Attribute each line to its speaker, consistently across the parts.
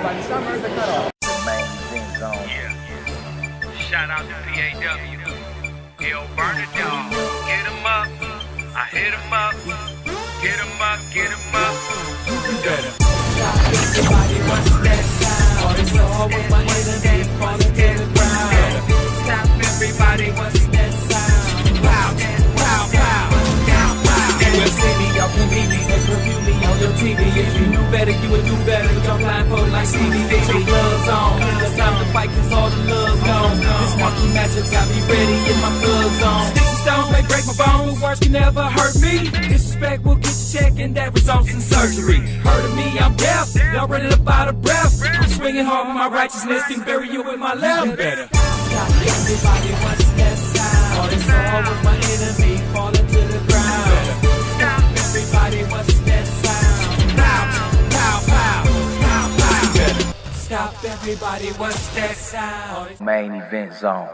Speaker 1: by Summer the Cutoff.
Speaker 2: The main event zone.
Speaker 3: Shout out to PAW. Yo, burn it down. Get him up. I hit him up. Get him up. Get him up. You better.
Speaker 4: Everybody wants that sound. It's always my enemy falling to the ground. Stop, everybody wants that sound. Wow, wow, wow, wow, wow. You will see me, y'all can meet me, and review me on your TV. If you knew better, you would do better. Don't blindfold like Stevie. Get your gloves on. It's time to fight, cause all the love's gone. This monkey magic got me ready, and my blood's on. Sticks and stones may break my bones, words can never hurt me. Disrespect will get you checked, and that results in surgery. Heard of me, I'm deaf. Y'all running up out of breath. I'm swinging hard with my righteousness, can bury you with my left. Better. Everybody wants that sound. It's always my enemy falling to the ground. Stop, everybody wants that sound. Pow, pow, pow, pow, pow. Stop, everybody wants that sound.
Speaker 2: Main event zone.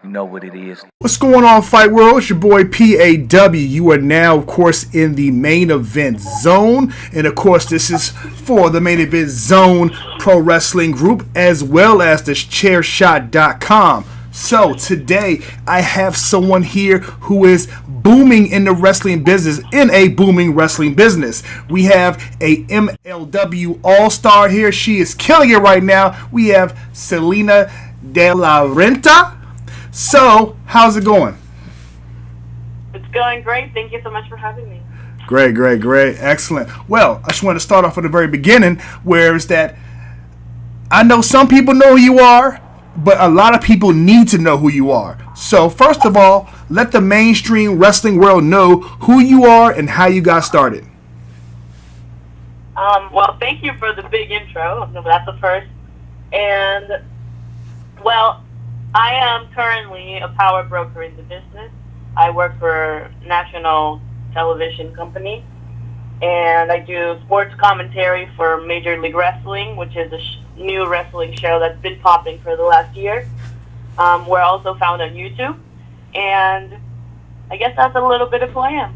Speaker 2: You know what it is.
Speaker 5: What's going on, Fight World? It's your boy PAW. You are now, of course, in the main event zone. And, of course, this is for the main event zone pro wrestling group as well as the chairshot.com. So, today, I have someone here who is booming in the wrestling business, in a booming wrestling business. We have a MLW all-star here. She is killing it right now. We have Salina De La Renta. So, how's it going?
Speaker 6: It's going great. Thank you so much for having me.
Speaker 5: Great. Excellent. Well, I just want to start off at the very beginning, where is that I know some people know who you are, but a lot of people need to know who you are. So, first of all, let the mainstream wrestling world know who you are and how you got started.
Speaker 6: Well, thank you for the big intro. That's the first. And, well, I am currently a power broker in the business. I work for a national television company, and I do sports commentary for Major League Wrestling, which is a new wrestling show that's been popping for the last year. We're also found on YouTube, and I guess that's a little bit of who I am.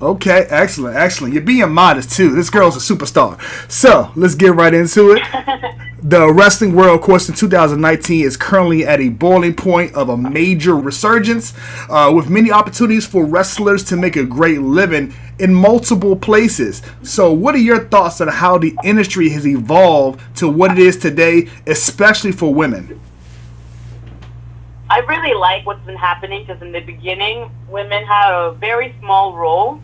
Speaker 5: Okay, excellent. You're being modest, too. This girl's a superstar. So, let's get right into it. The wrestling world, of course, in 2019 is currently at a boiling point of a major resurgence, with many opportunities for wrestlers to make a great living in multiple places. So what are your thoughts on how the industry has evolved to what it is today, especially for women?
Speaker 6: I really like what's been happening because in the beginning, women had a very small role,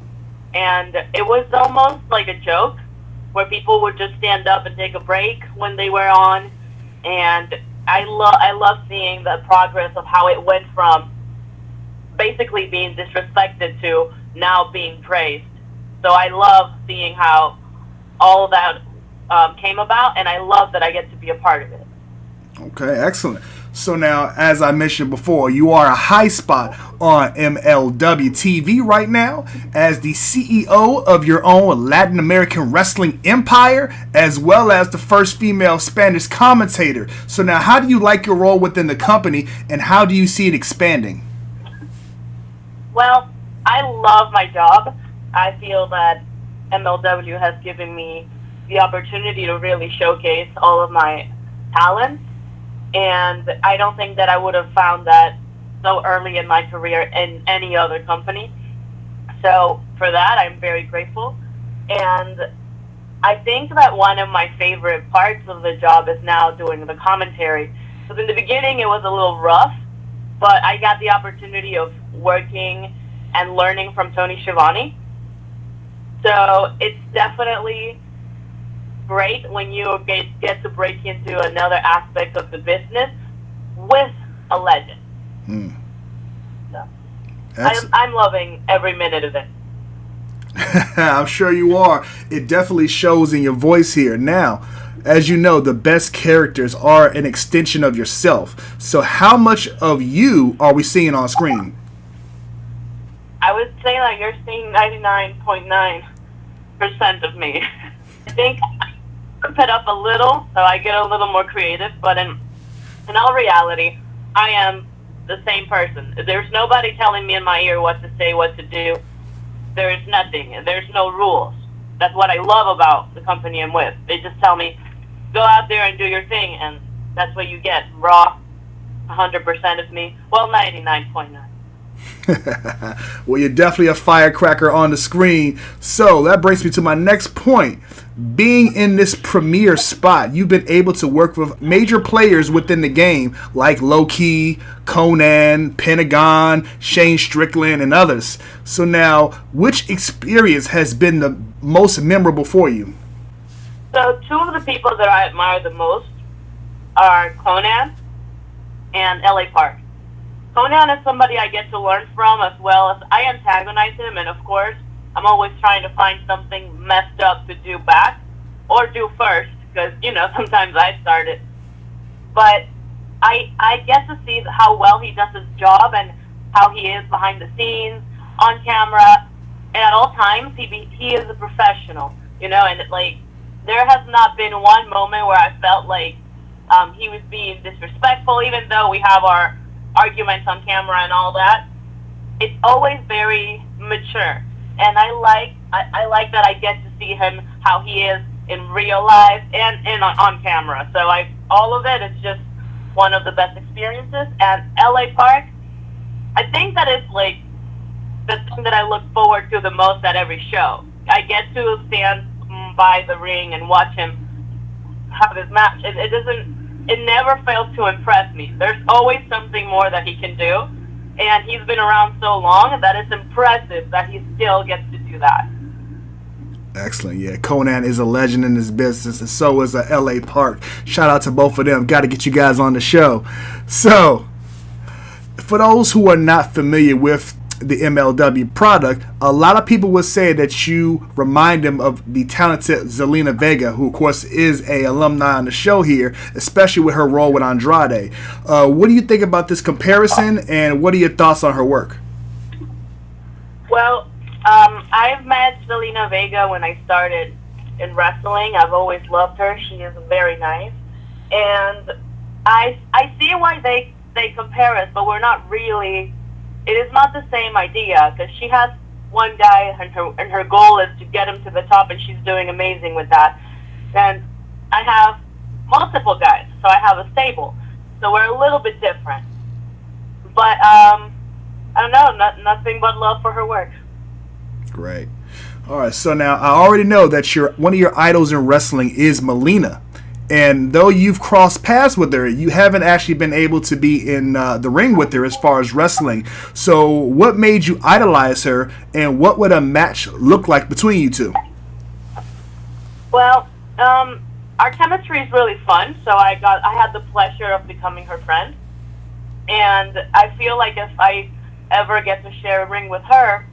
Speaker 6: and it was almost like a joke where people would just stand up and take a break when they were on. And I love seeing the progress of how it went from basically being disrespected to now being praised. So I love seeing how all of that came about, and I love that I get to be a part of it.
Speaker 5: Okay, excellent. So now, as I mentioned before, you are a high spot on MLW TV right now as the CEO of your own Latin American wrestling empire, as well as the first female Spanish commentator. So now, how do you like your role within the company, and how do you see it expanding?
Speaker 6: Well, I love my job. I feel that MLW has given me the opportunity to really showcase all of my talents. And I don't think that I would have found that so early in my career in any other company. So for that, I'm very grateful. And I think that one of my favorite parts of the job is now doing the commentary. So in the beginning, it was a little rough, but I got the opportunity of working and learning from Tony Schiavone. So it's definitely great when you get to break into another aspect of the business with a legend. So I'm loving every minute of it.
Speaker 5: I'm sure you are. It definitely shows in your voice here. Now, as you know, the best characters are an extension of yourself. So how much of you are we seeing on screen?
Speaker 6: I would say that you're seeing 99.9% of me. I think put up a little, so I get a little more creative, but in all reality, I am the same person. There's nobody telling me in my ear what to say, what to do. There's nothing. There's no rules. that's what I love about the company I'm with. They just tell me, go out there and do your thing, and that's what you get. Raw, 100% of me. Well, 99.9.
Speaker 5: Well, you're definitely a firecracker on the screen. So that brings me to my next point. Being in this premier spot, you've been able to work with major players within the game like Low-Key, Conan, Pentagon, Shane Strickland, and others. So now, which experience has been the most memorable for you?
Speaker 6: So two of the people that I admire the most are Conan and LA Park. Conan is somebody I get to learn from, as well as I antagonize him, and of course, I'm always trying to find something messed up to do back, or do first, because, sometimes I start it. But I get to see how well he does his job, and how he is behind the scenes, on camera, and at all times, he is a professional, and there has not been one moment where I felt like he was being disrespectful, even though we have our arguments on camera and all that. It's always very mature, and I like that I get to see him how he is in real life and on camera. So all of it is just one of the best experiences. And LA Park, I think that is like the thing that I look forward to the most at every show. I get to stand by the ring and watch him have his match. It never fails to impress me. There's always something more that he can do, and he's been around so long that it's impressive that he still gets to do that.
Speaker 5: Excellent. Yeah, Conan is a legend in this business, and so is LA Park. Shout out to both of them. Got to get you guys on the show. So, for those who are not familiar with the MLW product, a lot of people would say that you remind them of the talented Zelina Vega, who of course is a alumni on the show here, especially with her role with Andrade. What do you think about this comparison, and what are your thoughts on her work?
Speaker 6: Well, I've met Zelina Vega when I started in wrestling. I've always loved her. She is very nice, and I see why they compare us, but we're not really. It is not the same idea, because she has one guy, and her goal is to get him to the top, and she's doing amazing with that. And I have multiple guys, so I have a stable. So we're a little bit different. But I don't know, nothing but love for her work.
Speaker 5: Great. All right, so now I already know that one of your idols in wrestling is Melina. And though you've crossed paths with her, you haven't actually been able to be in the ring with her as far as wrestling. So what made you idolize her, and what would a match look like between you two?
Speaker 6: Well, our chemistry is really fun, so I had the pleasure of becoming her friend. And I feel like if I ever get to share a ring with her,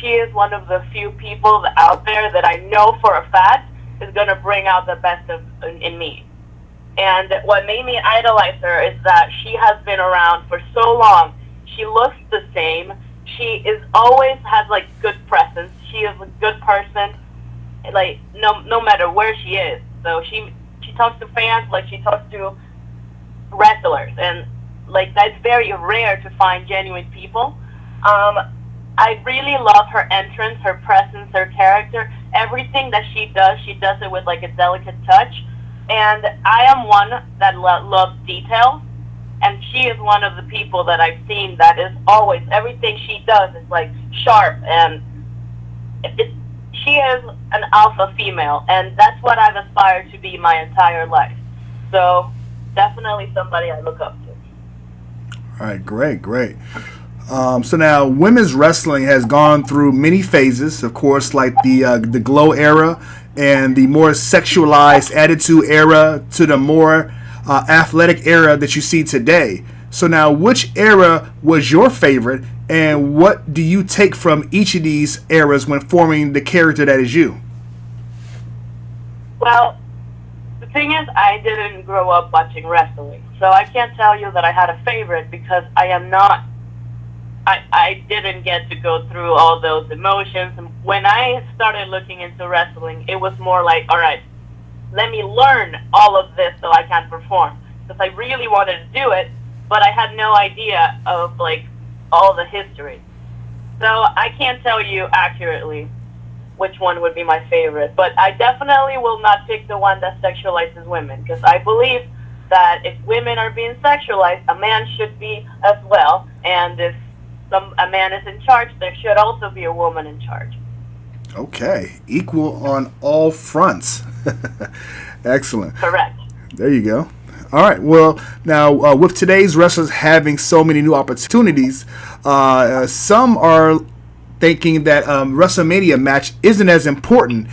Speaker 6: she is one of the few people out there that I know for a fact is going to bring out the best in me. And what made me idolize her is that she has been around for so long. She looks the same. She is always has like good presence. She is a good person, like no matter where she is. So she talks to fans like she talks to wrestlers, and like that's very rare to find genuine people. I really love her entrance, her presence, her character. Everything that she does it with like a delicate touch. And I am one that loves details, and she is one of the people that I've seen that is always, everything she does is like sharp, and she is an alpha female, and that's what I've aspired to be my entire life. So definitely somebody I look up to.
Speaker 5: All right, great. So now, women's wrestling has gone through many phases, of course, like the glow era and the more sexualized attitude era to the more athletic era that you see today. So now, which era was your favorite, and what do you take from each of these eras when forming the character that is you?
Speaker 6: Well, the thing is, I didn't grow up watching wrestling, so I can't tell you that I had a favorite, because I didn't get to go through all those emotions. And when I started looking into wrestling, it was more like, all right, let me learn all of this so I can perform. Because I really wanted to do it, but I had no idea of like all the history. So I can't tell you accurately which one would be my favorite. But I definitely will not pick the one that sexualizes women, because I believe that if women are being sexualized, a man should be as well. And if a man is in charge, there should also be a woman in charge.
Speaker 5: Okay, equal on all fronts. Excellent.
Speaker 6: Correct.
Speaker 5: There you go. All right. Well, now with today's wrestlers having so many new opportunities, some are thinking that WrestleMania match isn't as important.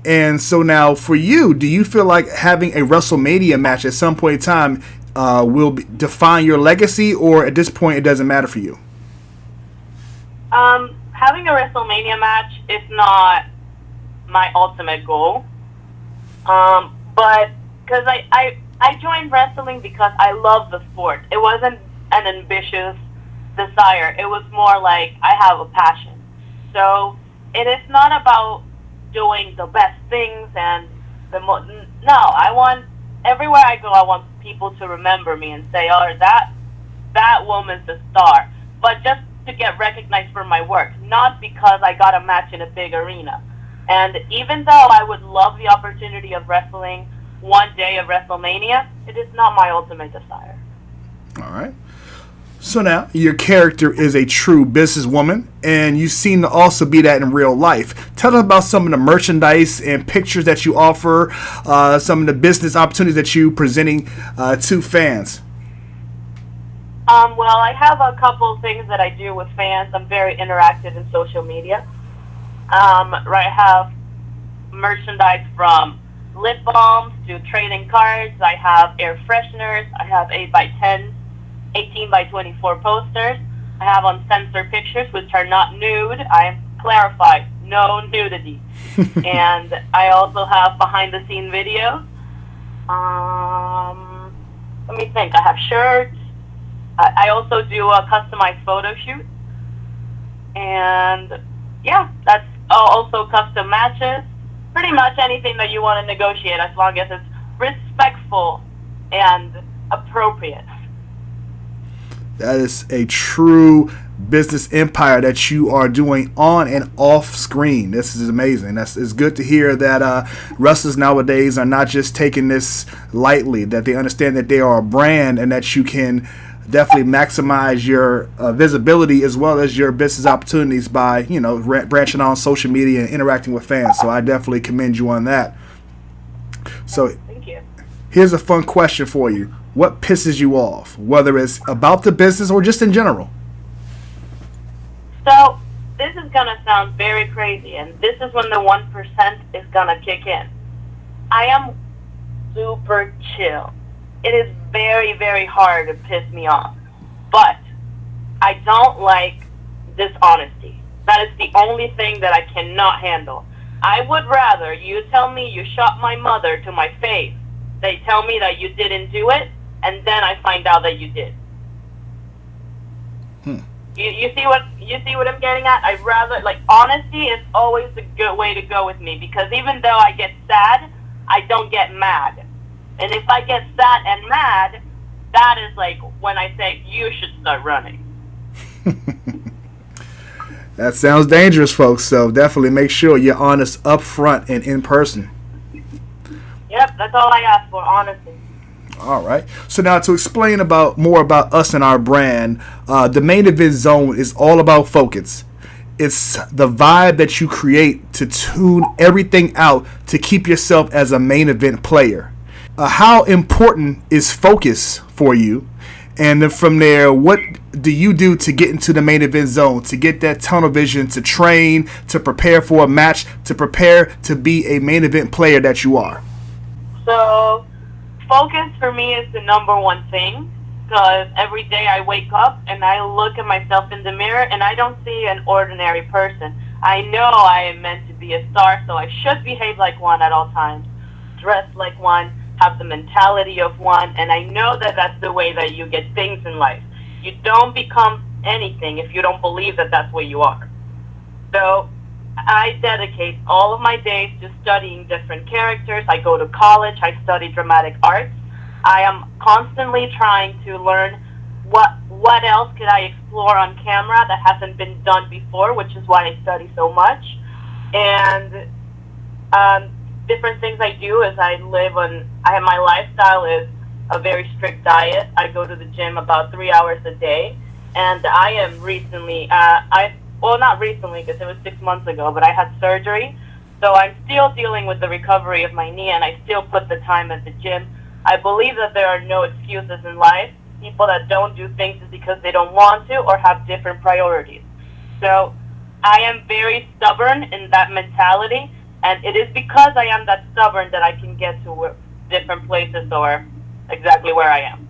Speaker 5: And so now for you, do you feel like having a WrestleMania match at some point in time will define your legacy, or at this point it doesn't matter for you?
Speaker 6: Having a WrestleMania match is not my ultimate goal. But because I joined wrestling because I love the sport. It wasn't an ambitious desire. It was more like I have a passion. So it is not about doing the best things and no. I want, everywhere I go, I want people to remember me and say, "Oh, that woman's a star." But just to get recognized for my work, not because I got a match in a big arena. And even though I would love the opportunity of wrestling one day of WrestleMania, it is not my ultimate desire.
Speaker 5: All right. So now, your character is a true businesswoman, and you seem to also be that in real life. Tell us about some of the merchandise and pictures that you offer, some of the business opportunities that you presenting to fans.
Speaker 6: Well, I have a couple of things that I do with fans. I'm very interactive in social media. I have merchandise from lip balms to trading cards. I have air fresheners. I have 8x10, 18x24 posters. I have uncensored pictures, which are not nude. I clarify, no nudity. And I also have behind-the-scene videos. Let me think. I have shirts. I also do a customized photo shoot. And yeah, that's also custom matches. Pretty much anything that you want to negotiate, as long as it's respectful and appropriate.
Speaker 5: That is a true business empire that you are doing on and off screen. This is amazing. It's good to hear that wrestlers nowadays are not just taking this lightly, that they understand that they are a brand and that you can definitely maximize your visibility as well as your business opportunities by, branching on social media and interacting with fans. So I definitely commend you on that. So
Speaker 6: Thank you.
Speaker 5: Here's a fun question for you. What pisses you off, whether it's about the business or just in general?
Speaker 6: So this is going to sound very crazy, and this is when the 1% is going to kick in. I am super chill. It is very, very hard to piss me off. But I don't like dishonesty. That is the only thing that I cannot handle. I would rather you tell me you shot my mother to my face. They tell me that you didn't do it, and then I find out that you did. You see what I'm getting at? I'd rather, honesty is always a good way to go with me, because even though I get sad, I don't get mad. And if I get sad and mad, that is when I say, you should start running.
Speaker 5: That sounds dangerous, folks, so definitely make sure you're honest up front and in person.
Speaker 6: Yep, that's all I ask for, honesty.
Speaker 5: All right. So now to explain more about us and our brand, the Main Event Zone is all about focus. It's the vibe that you create to tune everything out to keep yourself as a main event player. How important is focus for you? And then from there, what do you do to get into the main event zone, to get that tunnel vision, to train, to prepare for a match, to prepare to be a main event player that you are?
Speaker 6: So focus for me is the number one thing, because every day I wake up and I look at myself in the mirror and I don't see an ordinary person. I know I am meant to be a star, so I should behave like one at all times, dress like one, have the mentality of one, and I know that that's the way that you get things in life. You don't become anything if you don't believe that that's what you are. So I dedicate all of my days to studying different characters. I go to college, I study dramatic arts. I am constantly trying to learn what else could I explore on camera that hasn't been done before, which is why I study so much. And different things I do is my lifestyle is a very strict diet. I go to the gym about 3 hours a day, and I am recently, not recently because it was 6 months ago, but I had surgery, so I'm still dealing with the recovery of my knee, and I still put the time at the gym. I believe that there are no excuses in life. People that don't do things is because they don't want to or have different priorities. So I am very stubborn in that mentality, and it is because I am that stubborn that I can get to different places or exactly where I am.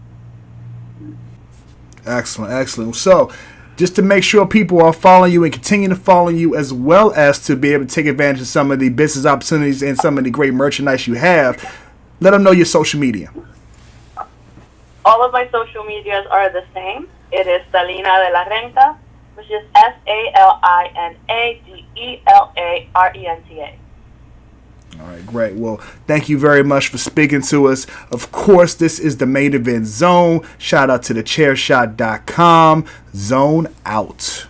Speaker 5: Excellent, excellent. So, just to make sure people are following you and continue to follow you, as well as to be able to take advantage of some of the business opportunities and some of the great merchandise you have, let them know your social media.
Speaker 6: All of my social medias are the same. It is Salina De La Renta, which is SALINADELARENTA.
Speaker 5: All right, great. Well, thank you very much for speaking to us. Of course, this is the Main Event Zone. Shout out to thechairshot.com. Zone out.